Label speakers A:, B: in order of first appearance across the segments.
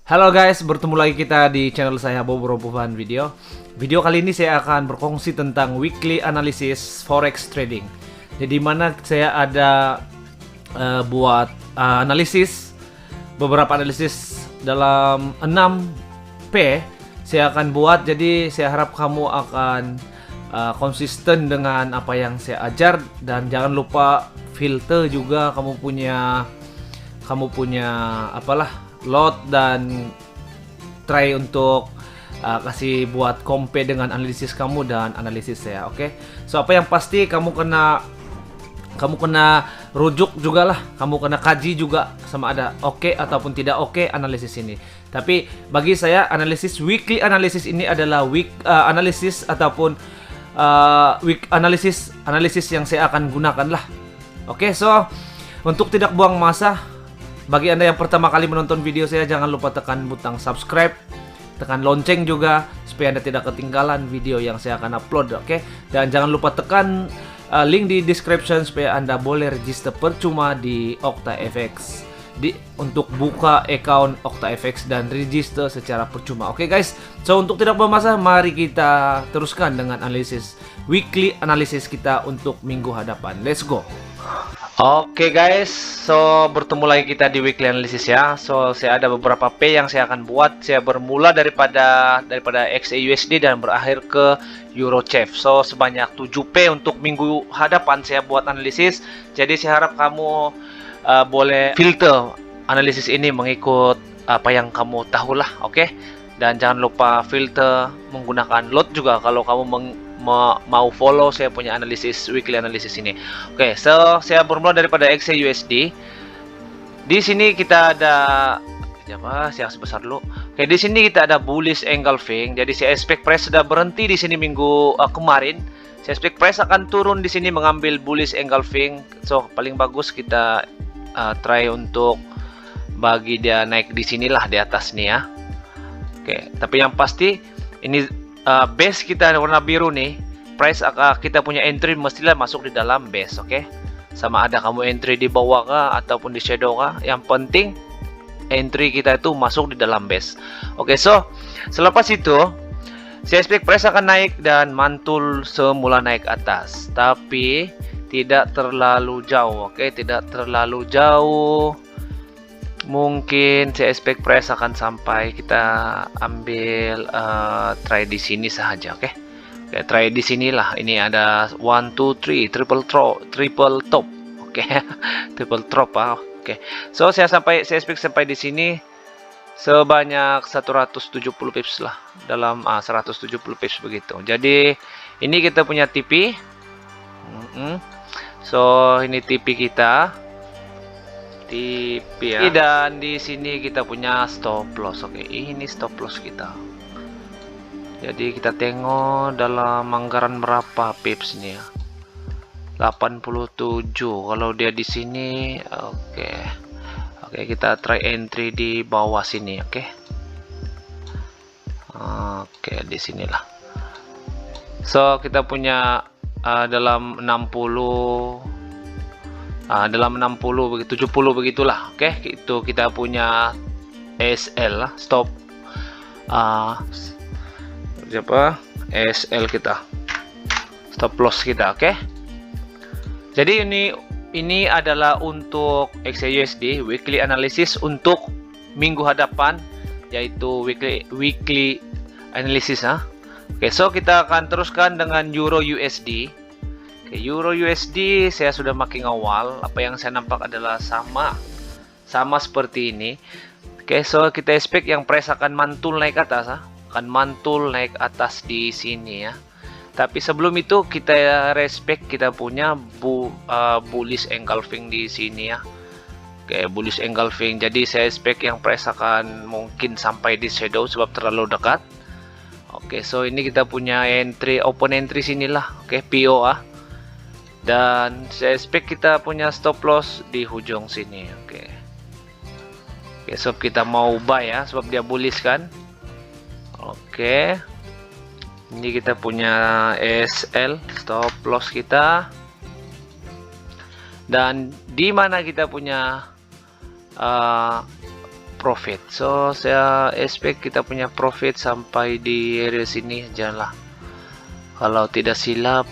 A: Halo guys, bertemu lagi kita di channel saya Bobo Robovan Video. Video kali ini saya akan berkongsi tentang weekly analysis forex trading. Jadi mana saya ada buat analisis, beberapa analisis dalam 6P saya akan buat. Jadi saya harap kamu akan konsisten dengan apa yang saya ajar, dan jangan lupa filter juga kamu punya apalah lot, dan try untuk kasih buat compare dengan analisis kamu dan analisis saya. Oke. So apa yang pasti kamu kena rujuk juga lah, kamu kena kaji juga sama ada oke ataupun tidak oke analisis ini. Tapi bagi saya analisis weekly analysis ini adalah week analysis ataupun week analysis yang saya akan gunakan lah. Oke, so untuk tidak buang masa, bagi Anda yang pertama kali menonton video saya, jangan lupa tekan butang subscribe, tekan lonceng juga supaya Anda tidak ketinggalan video yang saya akan upload, oke? Dan jangan lupa tekan link di description supaya Anda boleh register percuma di OctaFX untuk buka account OctaFX dan register secara percuma. Oke guys, so untuk tidak bermasa, mari kita teruskan dengan weekly analysis kita untuk minggu hadapan. Let's go. Oke guys, so bertemu lagi kita di weekly analysis ya. So saya ada beberapa P yang saya akan buat. Saya bermula daripada XAUSD dan berakhir ke EuroChef. So sebanyak 7P untuk minggu hadapan saya buat analisis. Jadi saya harap kamu boleh filter analisis ini mengikut apa yang kamu tahu lah, oke? Dan jangan lupa filter menggunakan lot juga kalau kamu mau follow saya punya weekly analysis ini. Oke, so saya bermula daripada XAUSD. Di sini kita ada saya sebesar dulu. Oke, di sini kita ada bullish engulfing. Jadi saya expect price sudah berhenti di sini minggu kemarin. Saya expect price akan turun di sini mengambil bullish engulfing. So paling bagus kita try untuk bagi dia naik di sinilah, di atas nih ya. Oke, tapi yang pasti ini base kita warna biru nih, price kita punya entry mestilah masuk di dalam base, oke? Sama ada kamu entry di bawah kah ataupun di shadow kah, yang penting entry kita itu masuk di dalam base. Oke, so selepas itu saya expect price akan naik dan mantul semula naik atas, tapi tidak terlalu jauh, oke? Tidak terlalu jauh. Mungkin saya expect price akan sampai kita ambil try di sini saja, oke? Oke, try di sinilah. Ini ada 1 2 3 triple top, oke? Triple top, oke. So saya expect sampai di sini sebanyak 170 pips lah, dalam 170 pips begitu. Jadi ini kita punya TP. So ini TP kita. Ya. Dan di sini kita punya stop loss. Oke, ini stop loss kita. Jadi kita tengok dalam anggaran berapa pips nih ya. 87 kalau dia di sini. Oke. Oke, kita try entry di bawah sini, oke. Oke, di sinilah. So, kita punya dalam 60 dalam 60 begitu, 70 begitulah, oke. Itu kita punya SL lah, stop SL kita, stop loss kita, oke. Jadi ini adalah untuk XAUSD weekly analysis untuk minggu hadapan, yaitu weekly analysis. Oke, so kita akan teruskan dengan Euro USD. Euro USD saya sudah makin awal. Apa yang saya nampak adalah sama seperti ini. Oke, so kita expect yang price akan mantul naik atas, akan mantul naik atas di sini ya. Tapi sebelum itu kita respect kita punya bullish engulfing di sini ya. Oke, bullish engulfing. Jadi saya expect yang price akan mungkin sampai di shadow sebab terlalu dekat. Oke, so ini kita punya open entry sinilah. Oke, PO dan saya expect kita punya stop loss di ujung sini, oke. Oke, so kita mau buy ya, sebab dia bullish kan. Oke. Ini kita punya SL, stop loss kita. Dan di mana kita punya profit. So saya expect kita punya profit sampai di area sini janganlah. Kalau tidak silap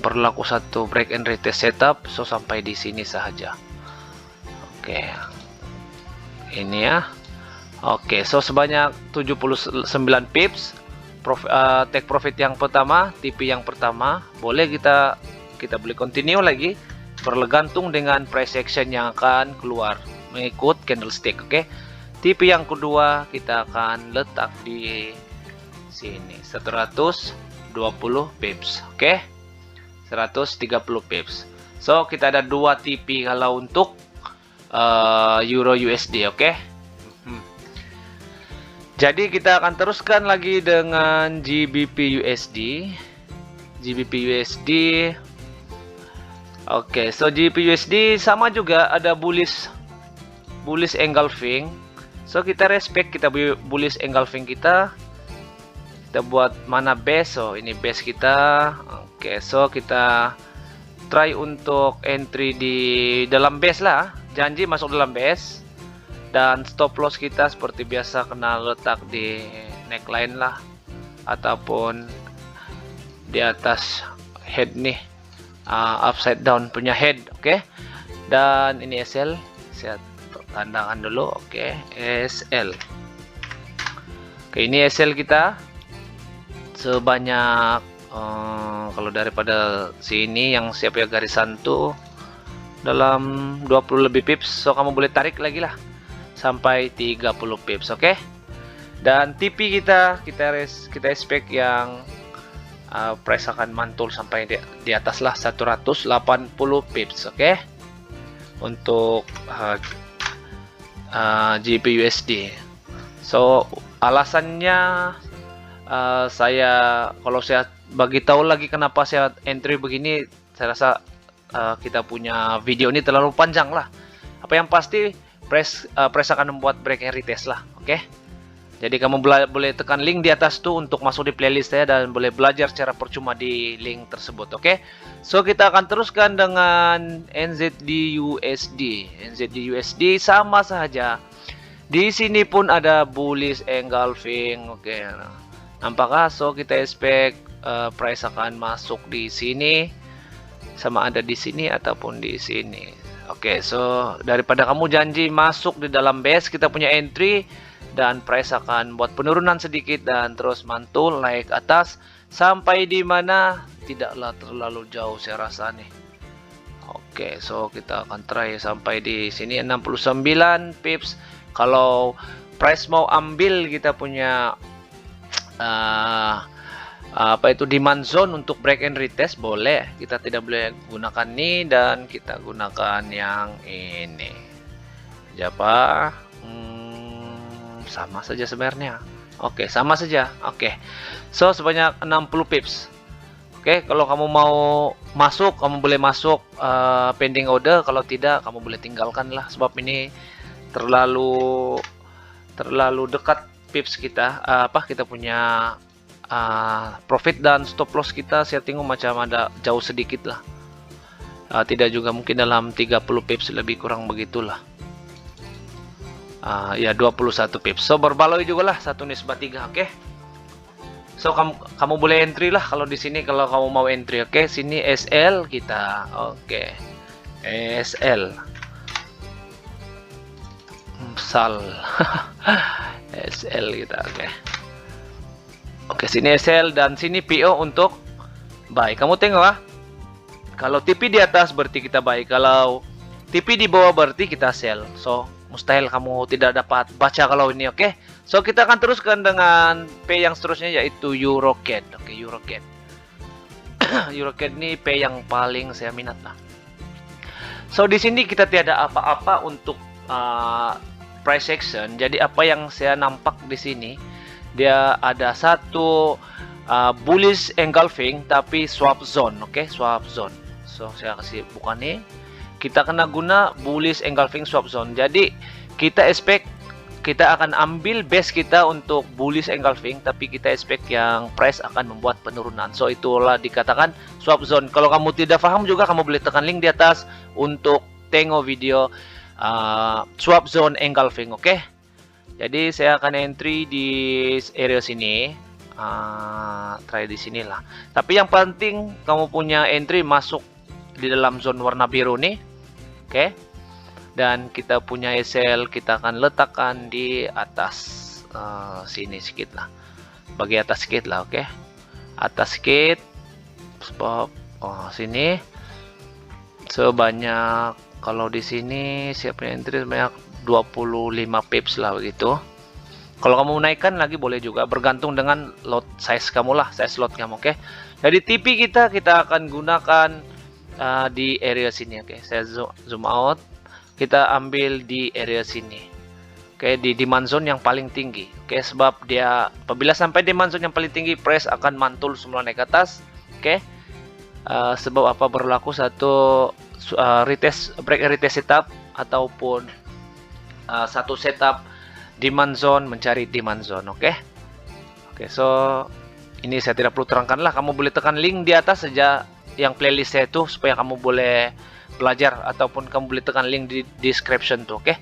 A: berlaku satu break and retest setup, so sampai di sini saja. Oke, ini ya. Oke, so sebanyak 79 pips. Take profit yang pertama, TP yang pertama, boleh kita boleh continue lagi, bergantung dengan price action yang akan keluar mengikut candlestick. Oke, TP yang kedua kita akan letak di sini 120 pips. Oke, 130 pips. So kita ada dua TP kalau untuk Euro USD. Oke. Jadi kita akan teruskan lagi dengan GBP USD. Oke, so GBP USD sama juga ada bullish engulfing. So kita respect kita bullish engulfing kita buat mana base. So ini base kita. Oke, so kita try untuk entry di dalam base lah. Janji masuk dalam base. Dan stop loss kita seperti biasa kena letak di neckline lah, ataupun di atas head nih, upside down punya head. Oke. Dan ini SL, saya tandakan dulu. Oke, SL. Oke, ini SL kita sebanyak kalau daripada sini yang siap ya garisan tuh dalam 20 lebih pips. So kamu boleh tarik lagi lah sampai 30 pips. Oke. Dan TP kita expect yang price akan mantul sampai di atas lah 180 pips. Oke. Untuk GBP/USD. So alasannya kalau saya bagi tahu lagi kenapa saya entry begini, saya rasa kita punya video ini terlalu panjang lah. Apa yang pasti price akan membuat break and retest lah. Oke. Jadi kamu boleh tekan link di atas tuh untuk masuk di playlist saya dan boleh belajar secara percuma di link tersebut. Oke. So kita akan teruskan dengan NZD USD sama saja. Di sini pun ada bullish engulfing. Oke. Nampaknya? So kita expect price akan masuk di sini, sama ada di sini ataupun di sini. Oke, so daripada kamu janji masuk di dalam base, kita punya entry dan price akan buat penurunan sedikit dan terus mantul naik atas sampai di mana tidaklah terlalu jauh saya rasa nih. Oke, so kita akan try sampai di sini 69 pips. Kalau price mau ambil kita punya demand zone untuk break and retest, boleh. Kita tidak boleh gunakan ini dan kita gunakan yang ini. Siapa? Sama saja sebenarnya. Oke, sama saja. Oke. So sebanyak 60 pips. Oke, kalau kamu mau masuk, kamu boleh masuk pending order. Kalau tidak, kamu boleh tinggalkan lah, sebab ini terlalu dekat pips kita. Kita punya profit dan stop loss kita saya tengok macam ada jauh sedikit lah. Tidak juga mungkin dalam 30 pips, lebih kurang begitulah. Ya 21 pips. So berbaloi juga lah 1/3. Oke. So kamu boleh entry lah kalau di sini, kalau kamu mau entry. Oke, sini SL kita. Oke. SL. SL kita. Oke. Oke, sini SL dan sini PO untuk buy. Kamu tengok lah. Kalau TP di atas berarti kita buy. Kalau TP di bawah berarti kita sell. So, mustahil kamu tidak dapat baca kalau ini. Oke. So, kita akan teruskan dengan P yang seterusnya yaitu EuroCAD. Oke, EuroCAD. EuroCAD ini P yang paling saya minat lah. So, di sini kita tiada apa-apa untuk price action. Jadi apa yang saya nampak di sini, dia ada satu bullish engulfing tapi swap zone. Oke, swap zone. So saya kasih buka nih. Kita kena guna bullish engulfing swap zone. Jadi kita expect kita akan ambil base kita untuk bullish engulfing, tapi kita expect yang price akan membuat penurunan. So itulah dikatakan swap zone. Kalau kamu tidak paham juga, kamu boleh tekan link di atas untuk tengok video swap zone engulfing. Oke. Jadi saya akan entry di area sini. Try di sinilah. Tapi yang penting kamu punya entry masuk di dalam zone warna biru nih. Oke. Dan kita punya SL kita akan letakkan di atas sini sedikit lah. Bagi atas sedikit lah, oke. Atas sedikit. Sini. Sebanyak kalau di sini siapnya entry sebanyak 25 pips lah begitu. Kalau kamu naikkan lagi boleh juga, bergantung dengan load size kamu lah, size slot kamu, oke. Jadi TP kita akan gunakan di area sini, oke. Saya zoom out, kita ambil di area sini, oke, di demand zone yang paling tinggi, oke. Sebab dia apabila sampai demand zone yang paling tinggi, price akan mantul semula naik ke atas, oke. Sebab apa, berlaku satu retest, break retest setup ataupun satu setup demand zone mencari demand zone, oke. So ini saya tidak perlu terangkan lah, kamu boleh tekan link di atas saja yang playlist saya itu supaya kamu boleh belajar, ataupun kamu boleh tekan link di description tuh, oke.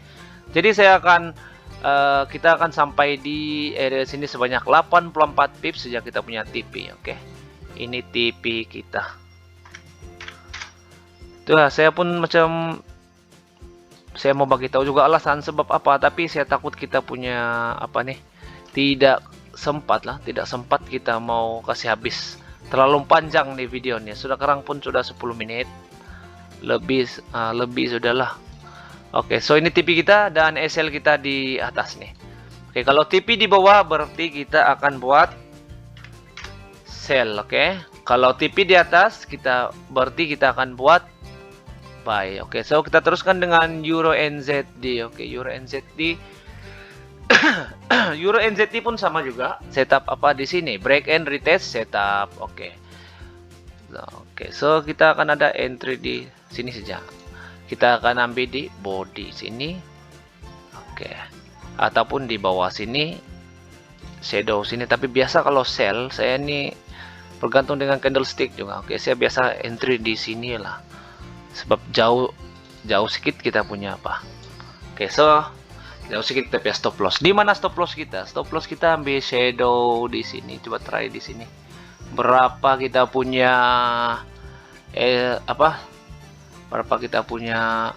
A: Jadi saya akan kita akan sampai di area sini sebanyak 84 pips sejak kita punya TP, oke. Ini TP kita. Tuh, saya pun macam saya mau bagi tahu juga alasan sebab apa, tapi saya takut kita punya apa nih, tidak sempat kita mau kasih habis terlalu panjang nih videonya. Sekarang pun sudah 10 menit lebih sudahlah. Oke, so ini TP kita dan SL kita di atas nih. Oke, kalau TP di bawah berarti kita akan buat sell, oke. Kalau TP di atas berarti kita akan buat buy. Oke, so kita teruskan dengan Euro NZD. Oke, Euro NZD. Euro NZD pun sama juga. Setup apa di sini? Break and retest setup. Oke. Oke, so kita akan ada entry di sini saja. Kita akan ambil di body sini. Oke. Ataupun di bawah sini. Shadow sini, tapi biasa kalau sell saya ini bergantung dengan candlestick juga. Oke, saya biasa entry di sini lah. Sebab jauh sedikit kita punya apa. Oke, so jauh sedikit kita punya stop loss. Di mana stop loss kita? Stop loss kita ambil shadow di sini. Coba try di sini. Berapa kita punya berapa kita punya?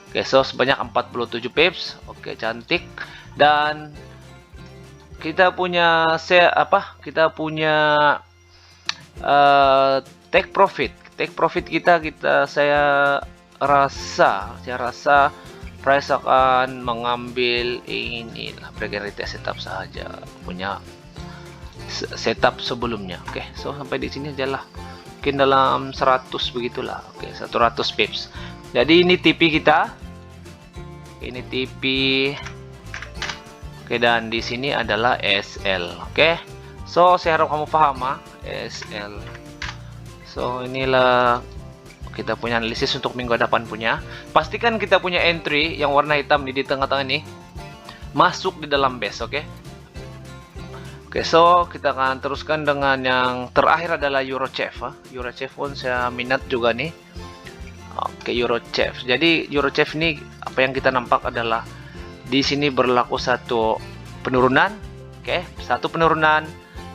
A: Oke, so sebanyak 47 pips. Oke, cantik. Dan kita punya kita punya take profit. Take profit saya rasa price akan mengambil inilah break and retest setup saja, punya setup sebelumnya. Oke, so sampai di sini aja lah, mungkin dalam 100 begitulah. Oke, 100 pips. Jadi ini TP kita, ini TP. Oke, dan di sini adalah SL. Oke, so saya harap kamu paham SL. So inilah kita punya analisis untuk minggu depan punya. Pastikan kita punya entry yang warna hitam di tengah-tengah ini masuk di dalam base, oke. Oke, so kita akan teruskan dengan yang terakhir adalah Eurochef. Eurochef pun saya minat juga nih. Oke, Eurochef. Jadi Eurochef ini apa yang kita nampak adalah di sini berlaku satu penurunan, oke, satu penurunan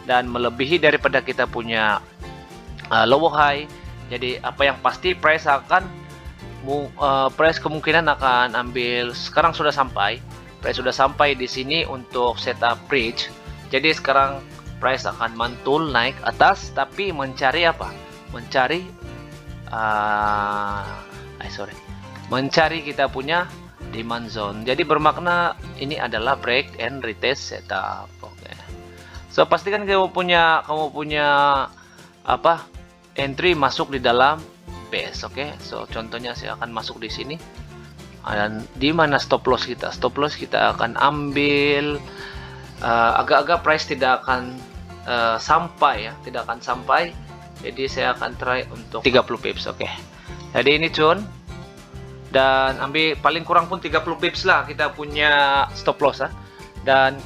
A: dan melebihi daripada kita punya low high. Jadi apa yang pasti price kemungkinan akan ambil, sekarang sudah sampai, price sudah sampai di sini untuk setup bridge. Jadi sekarang price akan mantul naik atas, tapi mencari apa? Mencari kita punya demand zone. Jadi bermakna ini adalah break and retest setup. Oke. So pastikan kamu punya entry masuk di dalam base, oke. So contohnya saya akan masuk di sini. Dan di mana stop loss kita? Stop loss kita akan ambil agak-agak price tidak akan sampai. Jadi saya akan try untuk 30 pips, oke. Jadi ini Jun, dan ambil paling kurang pun 30 pips lah kita punya stop loss dan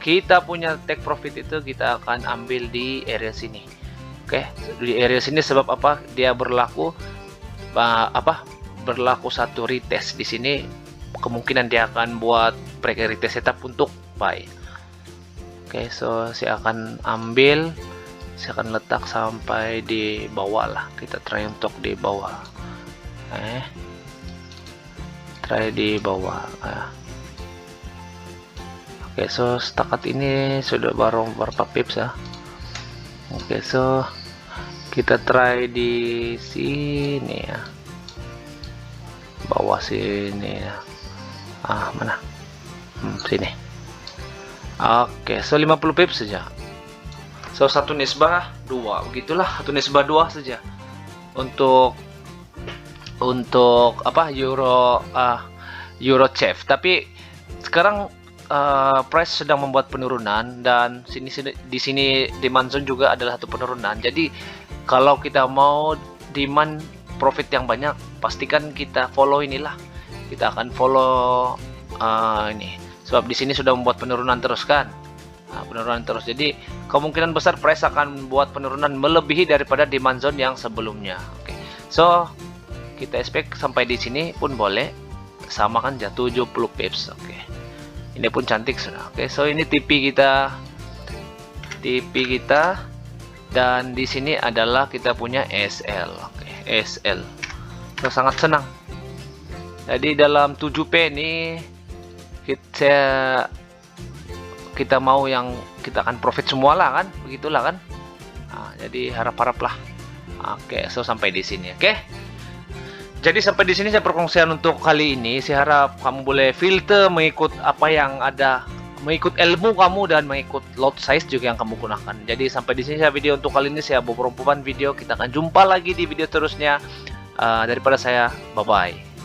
A: kita punya take profit itu kita akan ambil di area sini. Oke, di area sini sebab apa? Dia berlaku satu retest di sini kemungkinan dia akan buat priority setup untuk buy. Oke, so saya akan ambil, saya akan letak sampai di bawah lah. Kita try untuk di bawah. Try di bawah. Oke, so setakat ini sudah baru berapa pips ya. Oke, so kita try di sini ya, bawah sini ya. Mana? Sini. Oke, so 50 pips saja. So 1 nisbah 2, begitulah, 1 nisbah 2 saja untuk apa, Euro Chef. Tapi sekarang price sedang membuat penurunan, dan di sini demand zone juga adalah satu penurunan. Jadi kalau kita mau demand profit yang banyak, pastikan kita follow inilah. Kita akan follow ini, sebab di sini sudah membuat penurunan terus kan. Penurunan terus. Jadi kemungkinan besar price akan membuat penurunan melebihi daripada demand zone yang sebelumnya. Oke. So kita expect sampai di sini pun boleh. Sama kan, jatuh 70 pips. Oke. Ini pun cantik sudah. Oke, so ini TP kita. Dan di sini adalah kita punya SL. Oke, SL. So sangat senang. Jadi dalam 7P ini kita mau yang kita akan profit semua lah kan, begitulah kan. Jadi harap-harap lah. Oke, so sampai di sini. Oke, jadi sampai di sini saya perkongsian untuk kali ini. Saya harap kamu boleh filter mengikut apa yang ada, mengikut ilmu kamu, dan mengikut lot size juga yang kamu gunakan. Jadi sampai di sini saya video untuk kali ini. Saya Bob Rompuman video. Kita akan jumpa lagi di video terusnya. Daripada saya, bye bye.